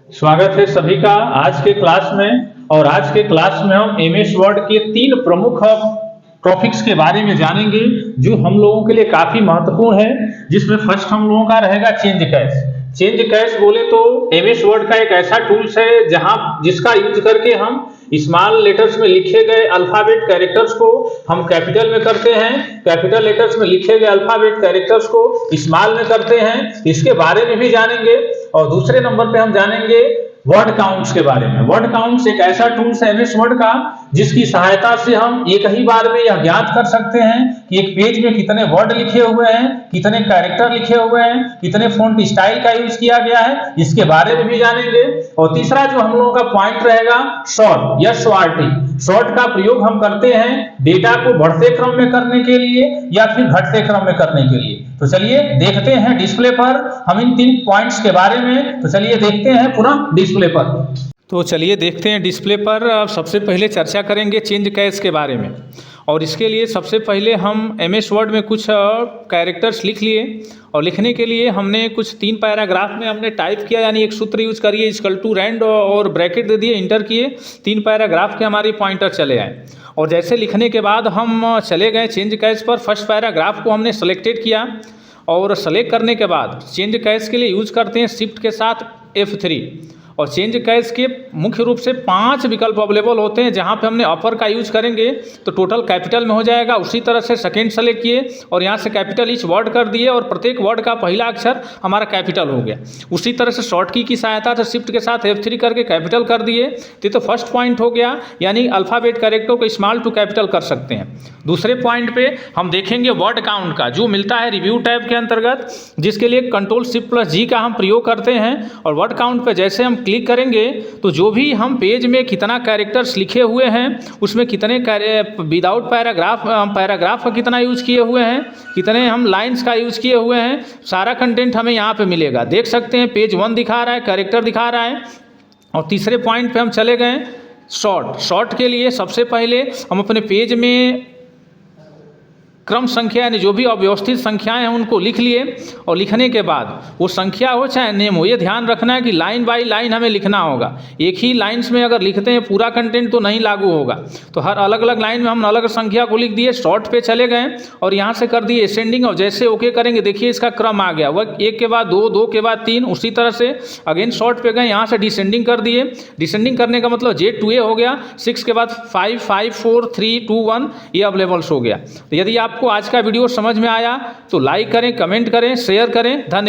स्वागत है सभी का आज के क्लास में। और आज के क्लास में हम एमएस वर्ड के 3 प्रमुख टॉपिक्स के बारे में जानेंगे जो हम लोगों के लिए काफी महत्वपूर्ण है। जिसमें फर्स्ट हम लोगों का रहेगा चेंज कैश। चेंज कैश बोले तो एमएस वर्ड का एक ऐसा टूल्स है जिसका यूज करके हम स्मॉल लेटर्स में लिखे गए अल्फाबेट कैरेक्टर्स को हम कैपिटल में करते हैं, कैपिटल लेटर्स में लिखे गए अल्फाबेट कैरेक्टर्स को स्मॉल में करते हैं। इसके बारे में भी जानेंगे। और दूसरे नंबर पे हम जानेंगे वर्ड काउंट्स के बारे में। वर्ड काउंट्स एक ऐसा टूल्स है एमएस वर्ड का जिसकी सहायता से हम एक ही बार में यह ज्ञात कर सकते हैं कि एक पेज में कितने वर्ड लिखे हुए हैं, कितने कैरेक्टर लिखे हुए हैं, कितने फॉन्ट स्टाइल का यूज किया गया है, इसके बारे में भी जानेंगे। और तीसरा जो हम लोगों का पॉइंट रहेगा शॉर्ट या शॉर्टी। शॉर्ट का प्रयोग हम करते हैं डेटा को बढ़ते क्रम में करने के लिए या फिर घटते क्रम में करने के लिए। तो चलिए देखते हैं डिस्प्ले पर हम इन 3 पॉइंट्स के बारे में। तो चलिए देखते हैं पुनः डिस्प्ले पर। तो चलिए देखते हैं डिस्प्ले पर। सबसे पहले चर्चा करेंगे चेंज कैश के बारे में। और इसके लिए सबसे पहले हम एमएस वर्ड में कुछ कैरेक्टर्स लिख लिए। और लिखने के लिए हमने कुछ 3 पैराग्राफ में हमने टाइप किया, यानी एक सूत्र यूज करिए इक्वल टू रैंड और ब्रैकेट दे दिए, इंटर किए। 3 पैराग्राफ के हमारी पॉइंटर चले आए। और जैसे लिखने के बाद हम चले गए चेंज कैश पर। फर्स्ट पैराग्राफ को हमने सेलेक्टेड किया और सेलेक्ट करने के बाद चेंज कैश के लिए यूज करते हैं शिफ्ट के साथ F3। और चेंज कैश के मुख्य रूप से 5 विकल्प अवेलेबल होते हैं। जहाँ पे हमने अपर का यूज करेंगे तो टोटल कैपिटल में हो जाएगा। उसी तरह से सेकंड सेलेक्ट किए और यहाँ से कैपिटल ईच वर्ड कर दिए और प्रत्येक वर्ड का पहला अक्षर हमारा कैपिटल हो गया। उसी तरह से शॉर्ट की सहायता से शिफ्ट के साथ F3 करके कैपिटल कर दिए। तो फर्स्ट पॉइंट हो गया, यानी अल्फाबेट कैरेक्टर को स्मॉल टू कैपिटल कर सकते हैं। दूसरे पॉइंट पे हम देखेंगे वर्ड काउंट का, जो मिलता है रिव्यू टैब के अंतर्गत, जिसके लिए Ctrl+Shift+G का हम प्रयोग करते हैं। और वर्ड काउंट पे जैसे हम क्लिक करेंगे तो जो भी हम पेज में कितना कैरेक्टर्स लिखे हुए हैं, उसमें कितने विदाउट पैराग्राफ का कितना यूज किए हुए हैं, कितने हम लाइंस का यूज किए हुए हैं, सारा कंटेंट हमें यहाँ पे मिलेगा। देख सकते हैं पेज 1 दिखा रहा है, कैरेक्टर दिखा रहा है। और तीसरे पॉइंट पे हम चले गए शॉर्ट के लिए सबसे पहले हम अपने पेज में क्रम संख्या यानी जो भी अव्यवस्थित संख्याएं हैं उनको लिख लिए। और लिखने के बाद वो संख्या हो चाहे नेम हो, ये ध्यान रखना है कि लाइन बाय लाइन हमें लिखना होगा। एक ही लाइन्स में अगर लिखते हैं पूरा कंटेंट तो नहीं लागू होगा। तो हर अलग अलग लाइन में हम अलग संख्या को लिख दिए। शॉर्ट पे चले गए और यहाँ से कर दिए असेंडिंग। और जैसे ओके करेंगे देखिए इसका क्रम आ गया, वह 1 के बाद 2, 2 के बाद 3। उसी तरह से अगेन शॉर्ट पे गए, यहाँ से डिसेंडिंग कर दिए। डिसेंडिंग करने का मतलब Z2A हो गया। 6 के बाद 5, 5, 4, 3, 2, 1 ये अवेलेबल्स हो गया। तो यदि आपको आज का वीडियो समझ में आया तो लाइक करें, कमेंट करें, शेयर करें। धन्यवाद।